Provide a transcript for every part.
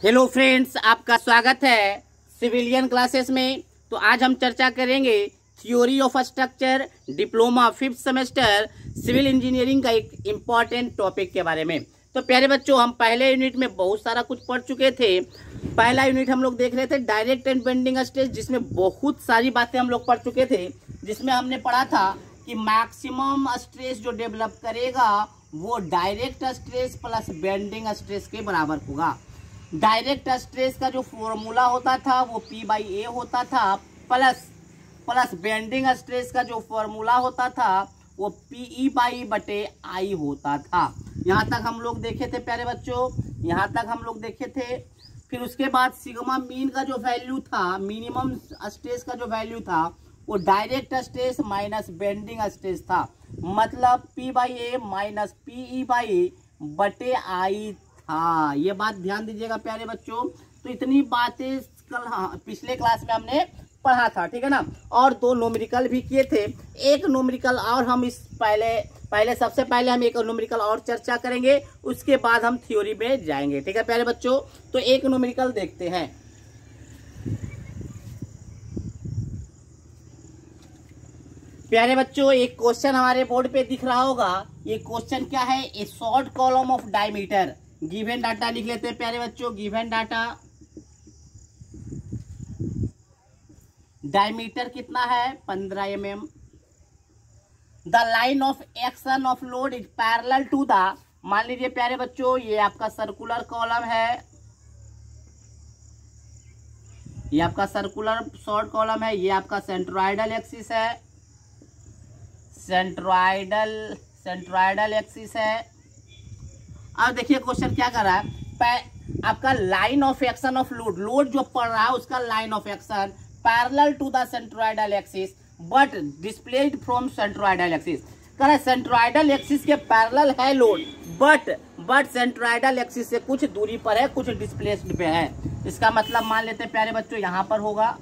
Hello friends, आपका स्वागत है सिविलियन क्लासेस में। तो आज हम चर्चा करेंगे theory of structure diploma 5th semester civil engineering का एक इम्पॉर्टेंट टॉपिक के बारे में। तो प्यारे बच्चों, हम पहले यूनिट में बहुत सारा कुछ पढ़ चुके थे। पहला यूनिट हम लोग देख रहे थे डायरेक्ट एंड बेंडिंग स्ट्रेस, जिसमें बहुत सारी बातें हम लोग पढ़ चुके थे। जिसमें हमने पढ़ा था कि मैक्सिमम स्ट्रेस जो डेवलप करेगा वो direct stress plus bending stress के बराबर होगा। डायरेक्ट स्ट्रेस का जो फॉर्मूला होता था वो P/A होता था, प्लस बेंडिंग स्ट्रेस का जो फॉर्मूला होता था वो PE/I होता था। यहाँ तक हम लोग देखे थे प्यारे बच्चों, यहाँ तक हम लोग देखे थे। फिर उसके बाद सिग्मा मीन का जो वैल्यू था, मिनिमम स्ट्रेस का जो वैल्यू था वो direct stress minus bending stress था, मतलब P/A माइनस PE/I था। ये बात ध्यान दीजिएगा प्यारे बच्चों। तो इतनी बातें कल पिछले क्लास में हमने पढ़ा था, ठीक है ना। और 2 न्यूमेरिकल भी किए थे। एक न्यूमेरिकल और हम इस सबसे पहले हम एक न्यूमेरिकल और चर्चा करेंगे, उसके बाद हम थ्योरी में जाएंगे, ठीक है प्यारे बच्चों। तो एक न्यूमेरिकल देखते हैं। प्यारे बच्चों, एक क्वेश्चन हमारे बोर्ड पे दिख रहा होगा। ये क्वेश्चन क्या है? ए short column of diameter. Given data लिख लेते हैं प्यारे बच्चों। गिवन डाटा, डायमीटर कितना है? 15 mm। The line of action of load is parallel to the, मान लीजिए प्यारे बच्चों ये आपका सर्कुलर कॉलम है, ये आपका सर्कुलर शॉर्ट कॉलम है, ये आपका सेंट्रोइडल एक्सिस है, सेंट्रोइडल एक्सिस है। अब देखिए क्वेश्चन क्या कर रहा है। आपका line of action of load जो पड़ रहा है उसका line of action parallel to the centroidal axis but displaced from centroidal axis. कह रहा है सेंट्रोइडल एक्सिस के पैरेलल है लोड, बट सेंट्रोइडल एक्सिस से कुछ दूरी पर है, कुछ डिस्प्लेस्ड पे है। इसका मतलब मान लेते हैं प्यारे बच्चों यहां पर होगा,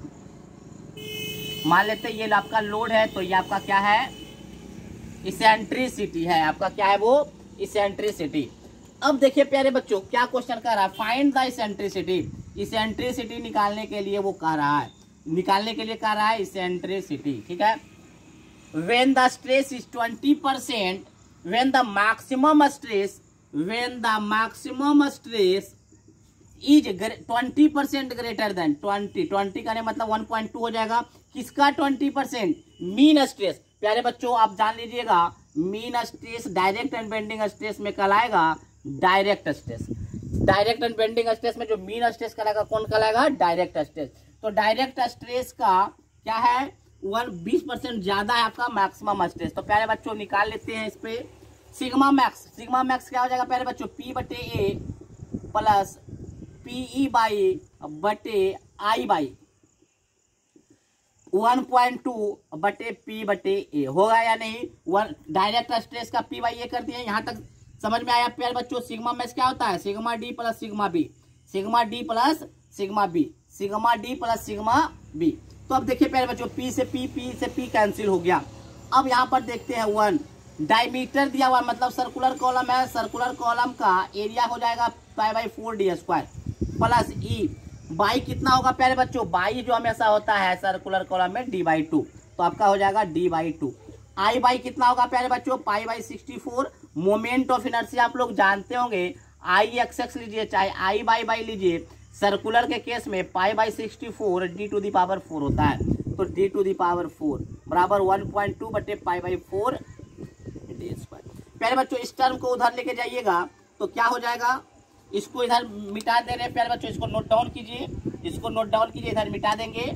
मान लेते हैं ये आपका लोड है, तो ये आपका क्या है? इसेंट्रिसिटी है। आपका क्या है वो? इसेंट्रिसिटी। अब देखिए प्यारे बच्चों क्या क्वेश्चन कर रहा है। Find the eccentricity. इसेंट्रिसिटी निकालने के लिए वो कह रहा है, इसेंट्रिसिटी, ठीक है। When the stress is 20%, when the maximum stress is 20% greater than 20 का मतलब 1.2 हो जाएगा। किसका 20%? Mean stress. प्यारे बच्चों आप जान लीजिएगा, mean stress direct and bending stress में कहलाएगा direct stress. Direct and bending stress में जो मीन स्ट्रेस कहलाएगा कौन कहलाएगा? Direct stress. तो डायरेक्ट स्ट्रेस का क्या है? 20% ज्यादा है आपका मैक्सिमम स्ट्रेस। तो प्यारे बच्चों निकाल लेते हैं इस पे सिग्मा मैक्स। सिग्मा मैक्स क्या हो जाएगा प्यारे बच्चों? P/A प्लस PE/I 1.2/P/A होगा या नहीं? डायरेक्ट स्ट्रेस का P/A कर दिए। यहाँ तक समझ में आया प्यारे बच्चों? सिग्मा मैक्स क्या होता है? Sigma D plus sigma B, sigma D plus sigma B, sigma D plus sigma B। तो अब देखिए प्यारे बच्चों P से P कैंसिल हो गया। अब यहाँ पर देखते हैं 1 डायमीटर दिया हुआ, मतलब सर्कुलर कॉलम है, सर्कुलर कॉलम का एरिया हो जाएगा π/4d² प्लस E बाई कितना होगा प्यारे बच्चों? बाई जो हमेशा होता है सर्कुलर कॉलम में D/2, तो आपका हो जाएगा D/2। I बाई कितना होगा प्यारे बच्चों? π/64। मोमेंट ऑफ इनर्शिया आप लोग जानते होंगे, IXX लीजिए चाहे I/बाई लीजिए, सर्कुलर के केस में π/64 D⁴ होता है। तो D⁴ बराबर 1.2/π/4 d²। प्यारे बच्चों इस टर्म को उधर लेके जाइएगा तो क्या हो जाएगा? इसको इधर मिटा दे रहे हैं प्यारे बच्चों, इसको नोट डाउन कीजिए, इधर मिटा देंगे।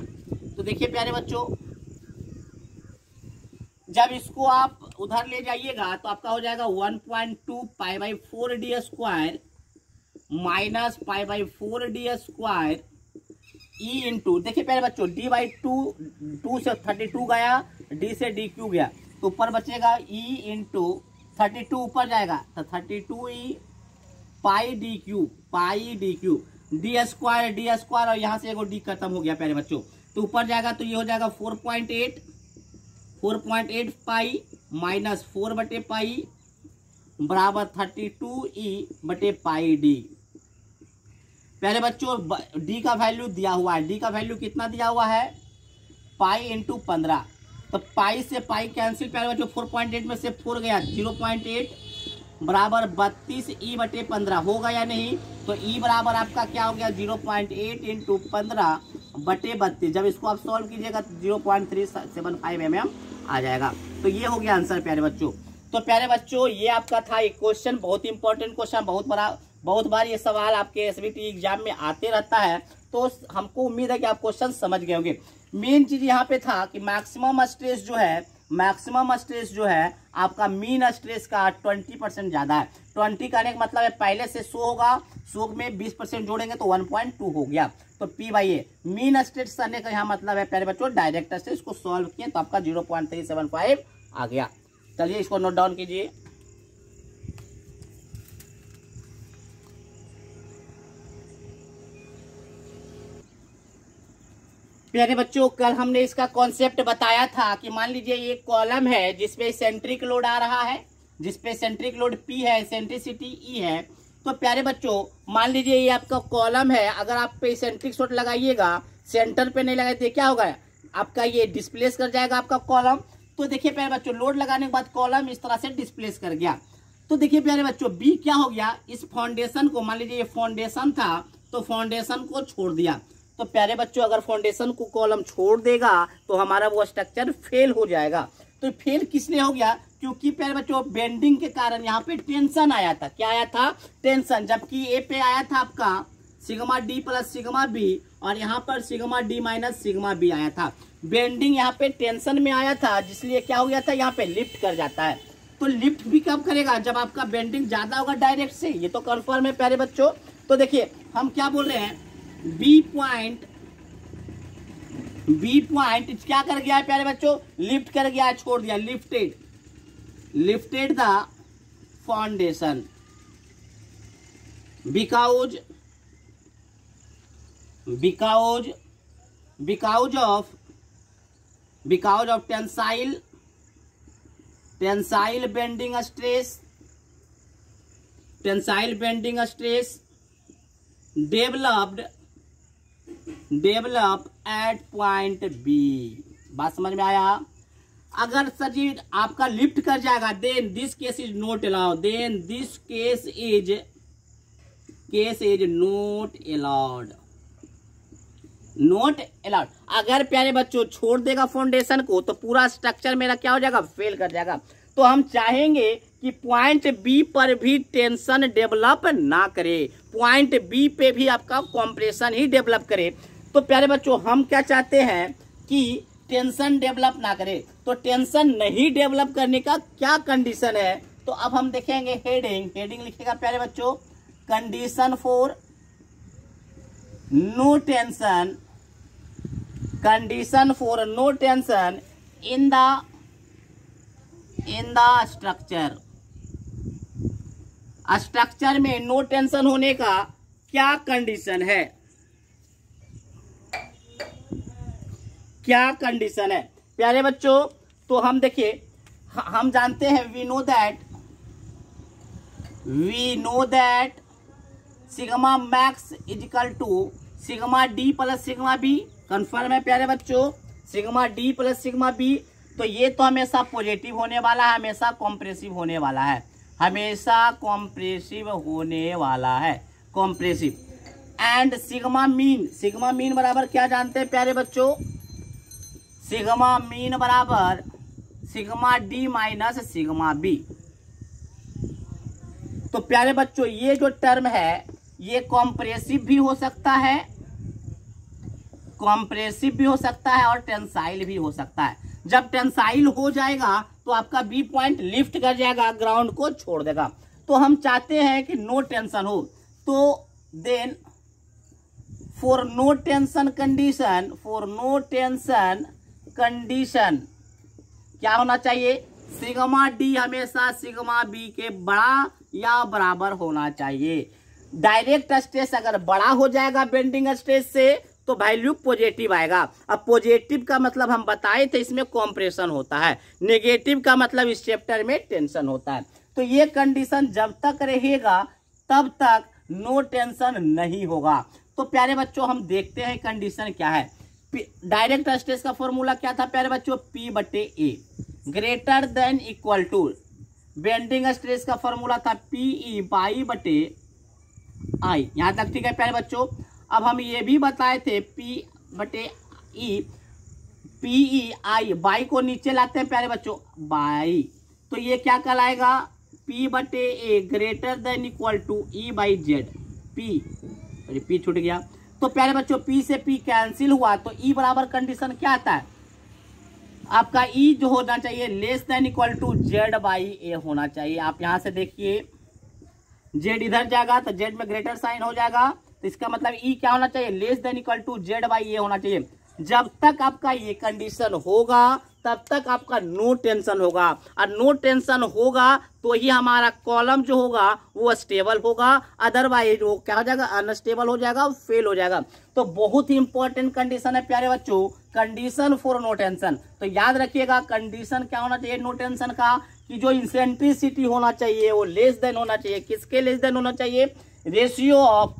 तो देखिए प्यारे बच्चों जब इसको आप उधर ले जाइएगा तो आपका हो जाएगा 1.2π/4 d² minus π/4 d² E into, देखिए प्यारे बच्चों D/2 से 32 गया, D से DQ गया, तो ऊपर बचेगा E इंटू 32 ऊपर जाएगा तो 32E π/DQ d² और यहाँ से एगो D खत्म हो गया प्यारे बच्चों, तो ऊपर जाएगा तो ये हो जाएगा 4.8 पाई माइनस 4/पाई बराबर 32E/πD। प्यारे बच्चों डी का वैल्यू दिया हुआ है, डी का वैल्यू कितना दिया हुआ है, पाई इंटू 15। तो पाई से पाई कैंसिल प्यारे बच्चों, 4.8 में से 4 गया, 0.8 बराबर 32 ई बटे 15 होगा या नहीं। तो ई बराबर आपका क्या हो गया, 0.8 इंटू 15 बटे 32। जब इसको आप सॉल्व कीजिएगा तो 0.375 mm आ जाएगा। तो ये हो गया आंसर प्यारे बच्चों। तो प्यारे बच्चों ये आपका था एक क्वेश्चन, बहुत इंपॉर्टेंट क्वेश्चन, बहुत बार ये सवाल आपके एसबीटी एग्जाम में आते रहता है। तो हमको उम्मीद है कि आप क्वेश्चन समझ गए होंगे। मेन चीज यहाँ पे था कि मैक्सिमम स्ट्रेस जो है आपका मीन स्ट्रेस का 20% ज्यादा है। 20 करने का मतलब है पहले से 100 होगा, 100 में 20% जोड़ेंगे तो 1.2 हो गया। तो P by A mean stress करने का यहाँ मतलब है प्यारे बच्चों डायरेक्ट स्ट्रेस को सॉल्व किए तो आपका 0.375 आ गया। चलिए इसको नोट डाउन कीजिए। प्यारे बच्चों कल हमने इसका कॉन्सेप्ट बताया था कि मान लीजिए ये कॉलम है जिसपे सेंट्रिक लोड आ रहा है, जिसपे सेंट्रिक लोड P है, सेंट्रिसिटी E है। तो प्यारे बच्चों मान लीजिए ये आपका कॉलम है, अगर आप पे सेंट्रिक शॉट लगाइएगा, सेंटर पे नहीं लगाए तो क्या होगा, आपका ये डिस्प्लेस कर जाएगा आपका कॉलम। तो देखिए प्यारे बच्चों लोड लगाने के बाद कॉलम इस तरह से डिस्प्लेस कर गया। तो देखिए प्यारे बच्चों बी क्या हो गया, इस फाउंडेशन को, मान लीजिए ये फाउंडेशन था तो फाउंडेशन को छोड़ दिया। तो प्यारे बच्चों अगर फाउंडेशन को कॉलम छोड़ देगा तो हमारा वो स्ट्रक्चर फेल हो जाएगा। तो फेल किस लिए हो गया, क्योंकि प्यारे बच्चों बेंडिंग के कारण यहाँ पे टेंशन आया था। क्या आया था, टेंशन। जबकि ए पे आया था आपका sigma D plus sigma B और यहाँ पर sigma D minus sigma B आया था। बेंडिंग यहाँ पे टेंशन में आया था, जिसलिए क्या हो गया था, यहाँ पे लिफ्ट कर जाता है। तो लिफ्ट भी कब करेगा, जब आपका बेंडिंग ज्यादा होगा डायरेक्ट से, ये तो कंफर्म है प्यारे बच्चों। तो देखिए हम क्या बोल रहे हैं, बी पॉइंट क्या कर गया है प्यारे बच्चों, लिफ्ट कर गया है, छोड़ दिया, lifted the foundation because of tensile bending stress develop at point B. बात समझ में आया। अगर सर जी आपका लिफ्ट कर जाएगा then this case is not allowed, not allowed. अगर प्यारे बच्चों छोड़ देगा फाउंडेशन को तो पूरा स्ट्रक्चर मेरा क्या हो जाएगा, फेल कर जाएगा। तो हम चाहेंगे कि पॉइंट बी पर भी टेंशन डेवलप ना करे, पॉइंट बी पे भी आपका कॉम्प्रेशन ही डेवलप करे। तो प्यारे बच्चों हम क्या चाहते हैं कि टेंशन डेवलप ना करे। तो टेंशन नहीं डेवलप करने का क्या कंडीशन है, तो अब हम देखेंगे हेडिंग लिखेगा प्यारे बच्चों, condition for no tension in the structure में नो टेंशन होने का क्या कंडीशन है, क्या कंडीशन है प्यारे बच्चों। तो हम देखिए हम जानते हैं we know that sigma max is equal to sigma D plus sigma B. Confirm है प्यारे बच्चों, sigma D plus sigma B. तो ये तो हमेशा पॉजिटिव होने वाला है, हमेशा कॉम्प्रेसिव होने वाला है, कॉम्प्रेसिव। एंड सिग्मा मीन बराबर क्या जानते हैं प्यारे बच्चों, सिग्मा मीन बराबर sigma D minus sigma B. तो प्यारे बच्चों ये जो टर्म है ये कॉम्प्रेसिव भी हो सकता है और टेंसाइल भी हो सकता है। जब टेंसाइल हो जाएगा तो आपका बी पॉइंट लिफ्ट कर जाएगा, ग्राउंड को छोड़ देगा। तो हम चाहते हैं कि नो टेंशन हो, तो then for no tension condition क्या होना चाहिए, सिग्मा डी हमेशा सिग्मा बी के बड़ा या बराबर होना चाहिए। डायरेक्ट स्ट्रेस अगर बड़ा हो जाएगा बेंडिंग स्ट्रेस से तो वैल्यू पॉजिटिव आएगा। अब पॉजिटिव का मतलब हम बताए थे इसमें कॉम्प्रेशन होता है, नेगेटिव का मतलब इस चैप्टर में टेंशन होता है। तो ये कंडीशन जब तक रहेगा तब तक नो टेंशन नहीं होगा। तो प्यारे बच्चों हम देखते हैं कंडीशन क्या है। डायरेक्ट स्ट्रेस का फॉर्मूला क्या था प्यारे बच्चों, P बटे A greater than equal to, bending stress का फॉर्मूला था PE बाई बटे आई। यहां तक ठीक है प्यारे बच्चों। अब हम ये भी बताए थे P बटे ई, PE आई, बाई को नीचे लाते हैं प्यारे बच्चों बाई, तो ये क्या कहलाएगा, P बटे A greater than equal to E by Z. P छूट गया, तो प्यारे बच्चों P से P कैंसिल हुआ, तो E बराबर कंडीशन क्या आता है आपका, E जो होना चाहिए less than equal to Z by A होना चाहिए। आप यहां से देखिए जेड इधर जाएगा तो जेड में ग्रेटर साइन हो जाएगा, तो इसका मतलब E क्या होना चाहिए, less than equal to Z by A होना चाहिए। जब तक आपका ये कंडीशन होगा तब तक आपका नो टेंशन होगा, और नो टेंशन होगा तो ही हमारा कॉलम जो होगा वो स्टेबल होगा, अदरवाइज वो क्या हो जाएगा, अनस्टेबल हो जाएगा, फेल हो जाएगा। तो बहुत ही इंपॉर्टेंट कंडीशन है प्यारे बच्चों, कंडीशन फॉर नो टेंशन। तो याद रखिएगा कंडीशन क्या होना चाहिए नो टेंशन का, कि जो इंसेंट्रिसिटी होना चाहिए वो लेस देन होना चाहिए, किसके लेस देन होना चाहिए, रेशियो ऑफ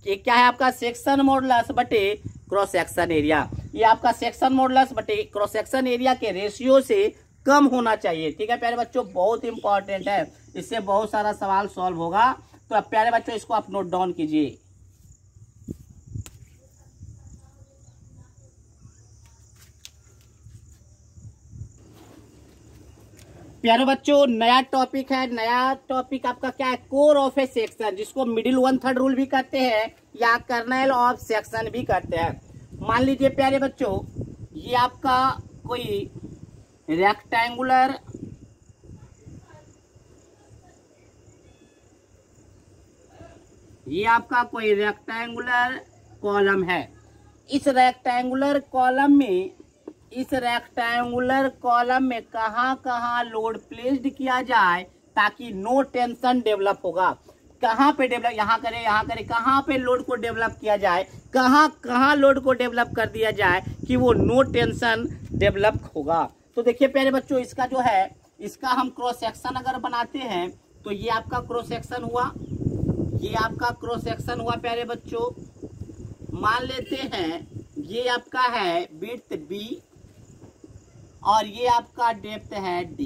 क्या है आपका सेक्शन मॉडुलस बटे क्रॉस सेक्शन एरिया। ये आपका सेक्शन मॉडुलस बटे क्रॉस सेक्शन एरिया के रेशियो से कम होना चाहिए। ठीक है प्यारे बच्चों, बहुत इंपॉर्टेंट है, इससे बहुत सारा सवाल सॉल्व होगा। तो अब प्यारे बच्चों इसको आप नोट डाउन कीजिए। प्यारे बच्चों नया टॉपिक है, नया टॉपिक आपका क्या है, कोर ऑफ ए सेक्शन, जिसको मिडिल 1/3 रूल भी कहते हैं या कर्नेल ऑफ सेक्शन भी कहते हैं। मान लीजिए प्यारे बच्चों ये आपका कोई रेक्टेंगुलर कॉलम है। इस रेक्टेंगुलर कॉलम में कहाँ कहाँ लोड प्लेस्ड किया जाए ताकि नो टेंशन डेवलप होगा। कहाँ पे डेवलप, यहाँ करे, कहाँ पे लोड को डेवलप किया जाए, कहाँ लोड को डेवलप कर दिया जाए कि वो नो टेंशन डेवलप होगा। तो देखिए प्यारे बच्चों इसका जो है, इसका हम क्रॉस सेक्शन अगर बनाते हैं तो ये आपका क्रॉस सेक्शन हुआ, ये आपका क्रॉस सेक्शन हुआ प्यारे बच्चों। मान लेते हैं ये आपका है विड्थ B और ये आपका डेप्थ है D।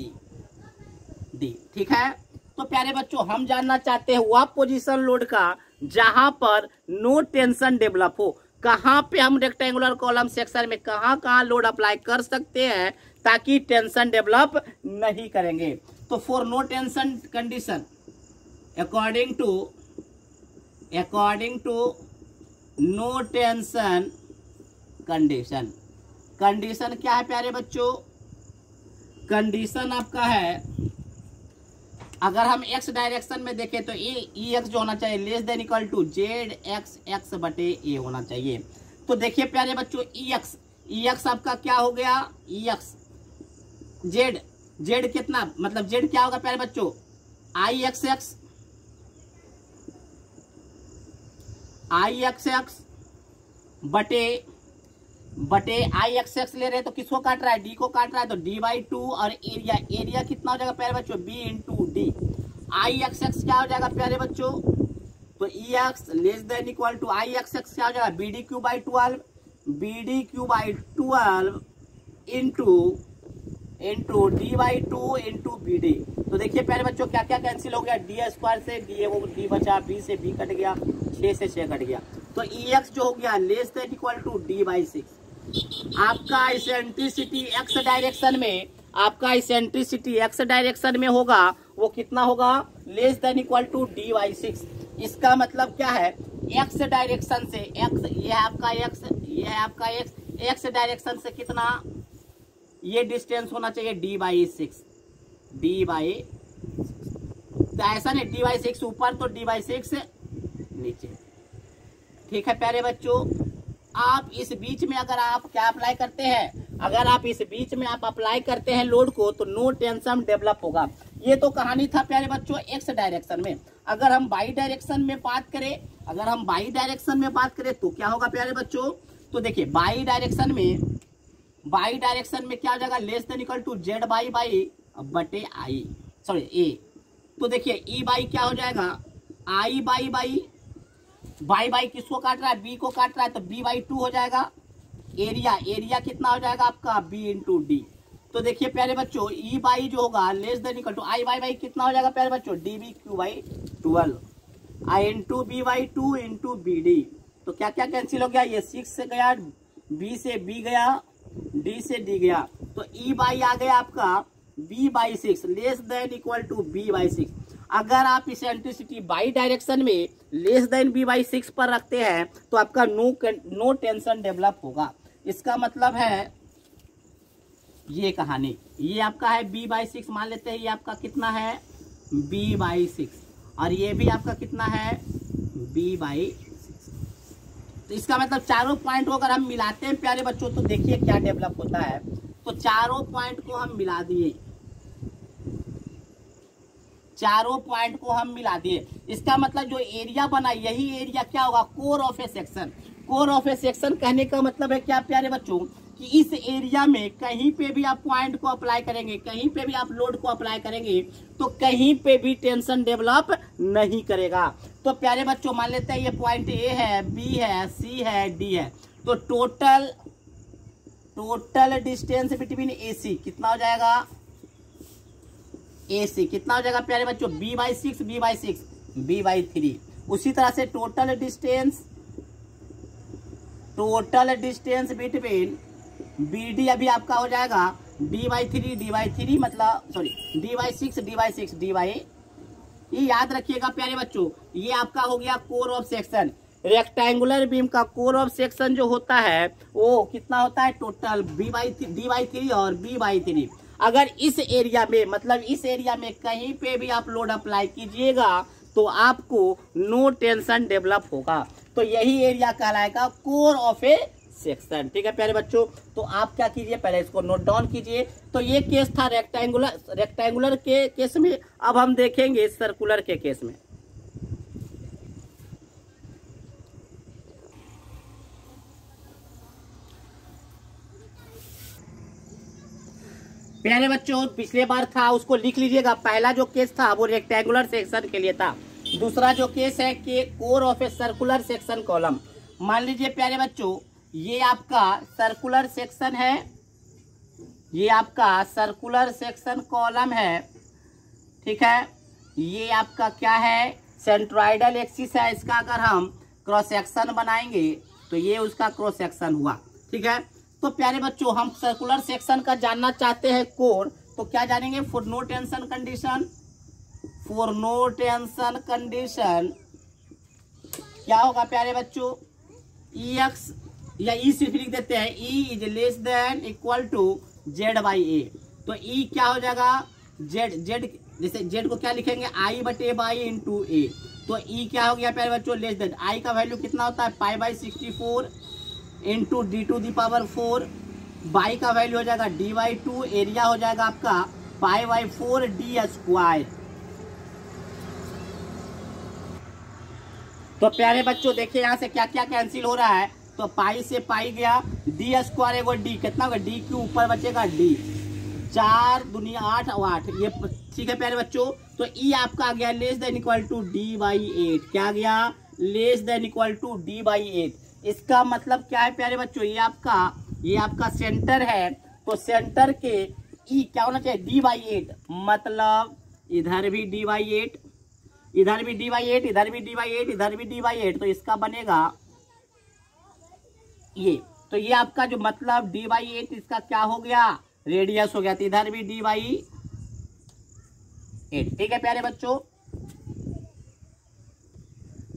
ठीक है, तो प्यारे बच्चों हम जानना चाहते हैं वह पोजीशन लोड का जहां पर नो टेंशन डेवलप हो। कहां पे हम रेक्टेंगुलर कॉलम सेक्शन में कहां लोड अप्लाई कर सकते हैं ताकि टेंशन डेवलप नहीं करेंगे। तो for no tension condition according to no tension condition क्या है प्यारे बच्चों, कंडीशन आपका है, अगर हम x डायरेक्शन में देखें तो e x जो होना चाहिए less than equal to Z X बटे ए होना चाहिए। तो देखिए प्यारे बच्चों ई एक्स आपका क्या हो गया, ई एक्स जेड कितना, मतलब जेड क्या होगा प्यारे बच्चों, आई एक्स एक्स बटे आई एक्स एक्स ले रहे हैं, तो किसको काट रहा है, डी को काट रहा है, तो d/2 और एरिया कितना हो जाएगा प्यारे बच्चों, b into D. I X X क्या हो जाएगा प्यारे बच्चों, तो E X less than equal to I X X क्या हो जाएगा, BD/12 into d/2 into BD। तो देखिए प्यारे बच्चों क्या क्या कैंसिल हो गया, d² से d बचा, b से b कट गया, 6 से 6 कट गया, तो ई एक्स जो हो गया less than equal to d/6। आपका इसेंट्रिसिटी एक्स डायरेक्शन में होगा, वो कितना होगा, less than equal to d/6। इसका मतलब क्या है, एक्स डायरेक्शन से ये है आपका एक्स डायरेक्शन से कितना, ये डिस्टेंस होना चाहिए d/6। तो ऐसा नहीं d/6 ऊपर तो d/6 नीचे। ठीक है प्यारे बच्चों, आप इस बीच में अगर आप क्या अप्लाई करते हैं, अगर आप इस बीच में आप अप्लाई करते हैं लोड को तो नो टेंशन डेवलप होगा। ये तो कहानी था प्यारे बच्चों एक्स डायरेक्शन में। अगर हम बाई डायरेक्शन में बात करें तो क्या होगा प्यारे बच्चों, तो देखिए बाई डायरेक्शन में क्या हो जाएगा, less than equal to Z Y बटे आई ए। तो देखिए ई बाई क्या हो जाएगा, आई बाई बाई बाई किसको काट रहा है, बी को काट रहा है, तो बी बाई 2 हो जाएगा। एरिया कितना हो जाएगा आपका, बी इंटू डी। तो देखिए प्यारे बच्चों, ई बाई जो होगा less than equal to I Y by कितना हो जाएगा प्यारे बच्चों, D B cube by 12, I into B by 2 into B D. तो क्या क्या कैंसिल हो गया, ये 6 से गया, बी से बी गया, डी से डी गया, तो ई बाई आ गया आपका B by 6 less than equal to B by 6। अगर आप इसेंट्रिसिटी बाई डायरेक्शन में लेस देन बी बाई 6 पर रखते हैं तो आपका नो टेंशन डेवलप होगा। इसका मतलब है ये कहानी, ये आपका है बी बाई 6 मान लेते हैं, ये आपका कितना है बी बाई 6, और ये भी आपका कितना है बी बाई 6। तो इसका मतलब चारों पॉइंट को अगर हम मिलाते हैं प्यारे बच्चों तो देखिए क्या डेवलप होता है। तो चारों पॉइंट को हम मिला दिए, चारों पॉइंट को हम मिला दिए, इसका मतलब जो एरिया बना यही एरिया क्या होगा, core of a section. Core of a section कहने का मतलब है क्या प्यारे बच्चों, कि इस एरिया में कहीं पे भी आप पॉइंट को अप्लाई करेंगे, कहीं पे भी आप लोड को अप्लाई करेंगे तो कहीं पे भी टेंशन डेवलप नहीं करेगा। तो प्यारे बच्चों मान लेते हैं ये पॉइंट ए है, बी है, सी है, डी है, तो टोटल डिस्टेंस बिटवीन ए सी कितना हो जाएगा, ए सी कितना हो जाएगा प्यारे बच्चों, B by 6 B by 6 B by 3। उसी तरह से total distance between B D अभी आपका हो जाएगा डी बाई 3 मतलब sorry D by 6 D by, ये याद रखिएगा प्यारे बच्चों, ये आपका हो गया core of section. Rectangular beam का कोर ऑफ सेक्शन जो होता है वो कितना होता है, टोटल डी बाई 3 और बी बाई 3। अगर इस एरिया में मतलब इस एरिया में कहीं पे भी आप लोड अप्लाई कीजिएगा तो आपको नो टेंशन डेवलप होगा। तो यही एरिया कहलाएगा कोर ऑफ ए सेक्शन। ठीक है प्यारे बच्चों, तो आप क्या कीजिए पहले इसको नोट डाउन कीजिए। तो ये केस था रेक्टेंगुलर के केस में। अब हम देखेंगे सर्कुलर के केस में। प्यारे बच्चों पिछले बार था उसको लिख लीजिएगा, पहला जो केस था वो रेक्टेंगुलर सेक्शन के लिए था, दूसरा जो केस है कि core of a circular section column. मान लीजिए प्यारे बच्चों ये आपका सर्कुलर सेक्शन है, ये आपका सर्कुलर सेक्शन कॉलम है, ठीक है। ये आपका क्या है, सेंट्रोइडल एक्सिस है, इसका अगर हम क्रॉस सेक्शन बनाएंगे तो ये उसका क्रॉस सेक्शन हुआ, ठीक है। तो प्यारे बच्चों हम सर्कुलर सेक्शन का जानना चाहते हैं कोर, तो क्या जानेंगे, फॉर नो टेंशन कंडीशन क्या होगा प्यारे बच्चों, ई एक्स या ई सिर्फ लिख देते हैं, E is less than equal to Z by A. तो ई क्या हो जाएगा, जेड जैसे जेड को क्या लिखेंगे, आई बटे बाई इंटू ए। तो ई क्या हो गया प्यारे बच्चों, लेस देन, आई का वैल्यू कितना होता है pi by 64 into D to the power 4, Y का वैल्यू हो जाएगा डी बाई 2, एरिया हो जाएगा आपका पाई बाई 4 डी स्क्वायर। तो प्यारे बच्चों देखिए यहाँ से क्या क्या कैंसिल हो रहा है, तो पाई से पाई गया, डी स्क्वायर एगो डी कितना होगा, डी क्यू ऊपर बचेगा डी, 4 दूनी 8 और 8 ये, ठीक है प्यारे बच्चों। तो ई आपका आ गया less than equal to D by 8, क्या आ गया, less than equal to D by 8। इसका मतलब क्या है प्यारे बच्चों, ये आपका सेंटर है, तो सेंटर के ई क्या होना चाहिए, डी बाई 8, मतलब इधर भी डी बाई 8, इधर भी डी बाई 8, इधर भी डी बाई 8, इधर भी डी बाई 8, तो इसका बनेगा ये। तो ये आपका जो मतलब डी बाई 8 इसका क्या हो गया, रेडियस हो गया, तो इधर भी डी बाई 8, ठीक है प्यारे बच्चों,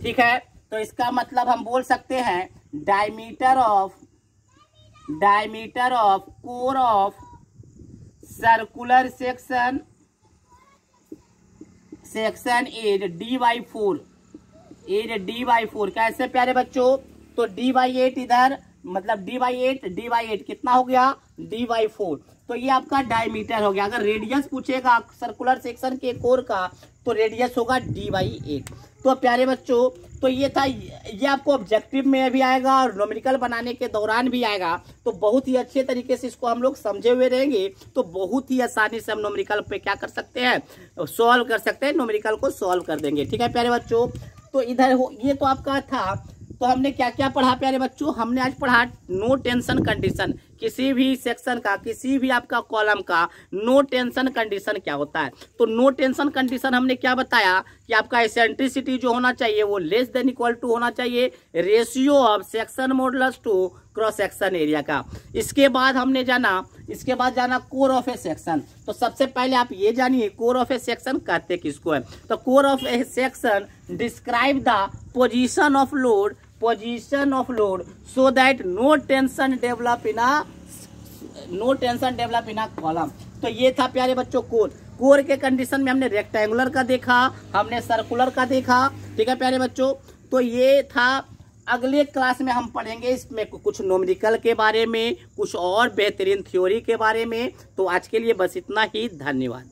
ठीक है। तो इसका मतलब हम बोल सकते हैं diameter of core of circular section is D by 4, कैसे प्यारे बच्चों, तो डी बाई 8 इधर मतलब डी बाई 8 कितना हो गया, डी बाई 4। तो ये आपका डायमीटर हो गया। अगर रेडियस पूछेगा सर्कुलर सेक्शन के कोर का तो रेडियस होगा डी बाई 8। तो प्यारे बच्चों तो ये था, ये आपको ऑब्जेक्टिव में भी आएगा और न्यूमेरिकल बनाने के दौरान भी आएगा। तो बहुत ही अच्छे तरीके से इसको हम लोग समझे हुए रहेंगे तो बहुत ही आसानी से हम न्यूमेरिकल पे क्या कर सकते हैं, सॉल्व कर सकते हैं, न्यूमेरिकल को सॉल्व कर देंगे। ठीक है प्यारे बच्चों, तो इधर हो, ये तो आपका था। तो हमने क्या क्या पढ़ा प्यारे बच्चों, हमने आज पढ़ा नो टेंशन कंडीशन, किसी भी सेक्शन का, किसी भी आपका कॉलम का नो टेंशन कंडीशन क्या होता है। तो नो टेंशन कंडीशन हमने क्या बताया कि आपका एसेंट्रिसिटी जो होना चाहिए वो लेस देन इक्वल टू होना चाहिए ratio of section modulus two cross section area का। इसके बाद हमने जाना कोर ऑफ ए सेक्शन। तो सबसे पहले आप ये जानिए कोर ऑफ ए सेक्शन कहते किसको है। तो core of a section describe the position of load so that no tension develop in a column. तो ये था प्यारे बच्चों कोर के कंडीशन में हमने रेक्टेंगुलर का देखा, हमने सर्कुलर का देखा, ठीक है प्यारे बच्चों। तो ये था। अगले क्लास में हम पढ़ेंगे इसमें कुछ न्यूमेरिकल के बारे में, कुछ और बेहतरीन थ्योरी के बारे में। तो आज के लिए बस इतना ही, धन्यवाद।